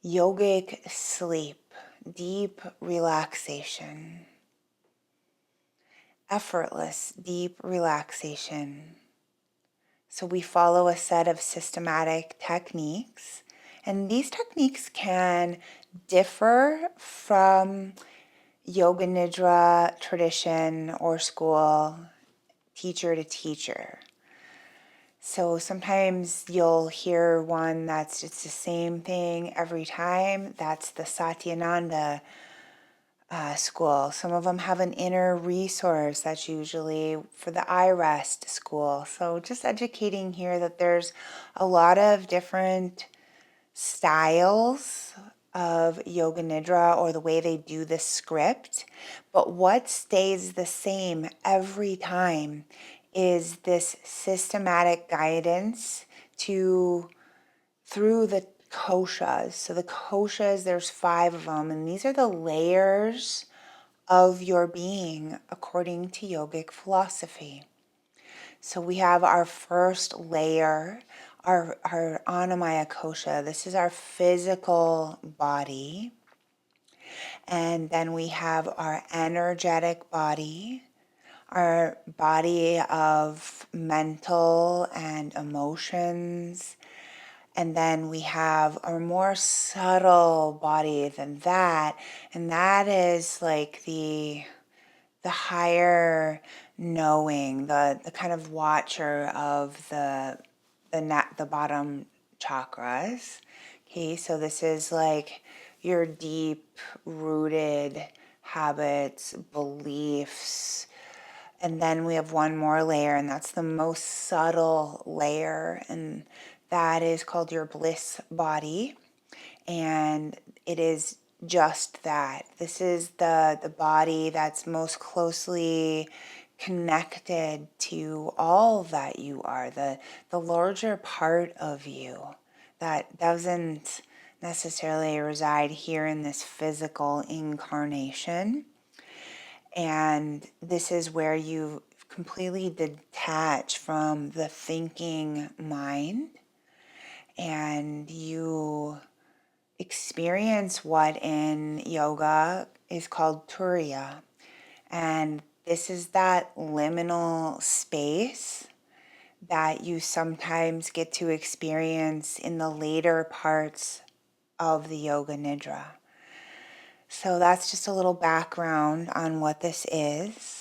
yogic sleep, deep relaxation, effortless, deep relaxation. So we follow a set of systematic techniques, and these techniques can differ from Yoga Nidra tradition or school, teacher to teacher. So sometimes you'll hear one that's just the same thing every time. That's the Satyananda school. Some of them have an inner resource. That's usually for the I rest school. So just educating here that there's a lot of different styles of Yoga Nidra or the way they do the script. But what stays the same every time is this systematic guidance through the koshas. So the koshas, there's 5 of them, and these are the layers of your being according to yogic philosophy. So we have our first layer, our Annamaya kosha. This is our physical body. And then we have our energetic body, our body of mental and emotions. And then we have a more subtle body than that. And that is like the higher knowing, the kind of watcher of the bottom chakras. Okay, so this is like your deep rooted habits, beliefs. And then we have one more layer, and that's the most subtle layer, and that is called your bliss body. And it is just that. This is the body that's most closely connected to all that you are, the larger part of you that doesn't necessarily reside here in this physical incarnation. And this is where you completely detach from the thinking mind, and you experience what in yoga is called turiya. And this is that liminal space that you sometimes get to experience in the later parts of the Yoga Nidra. So that's just a little background on what this is.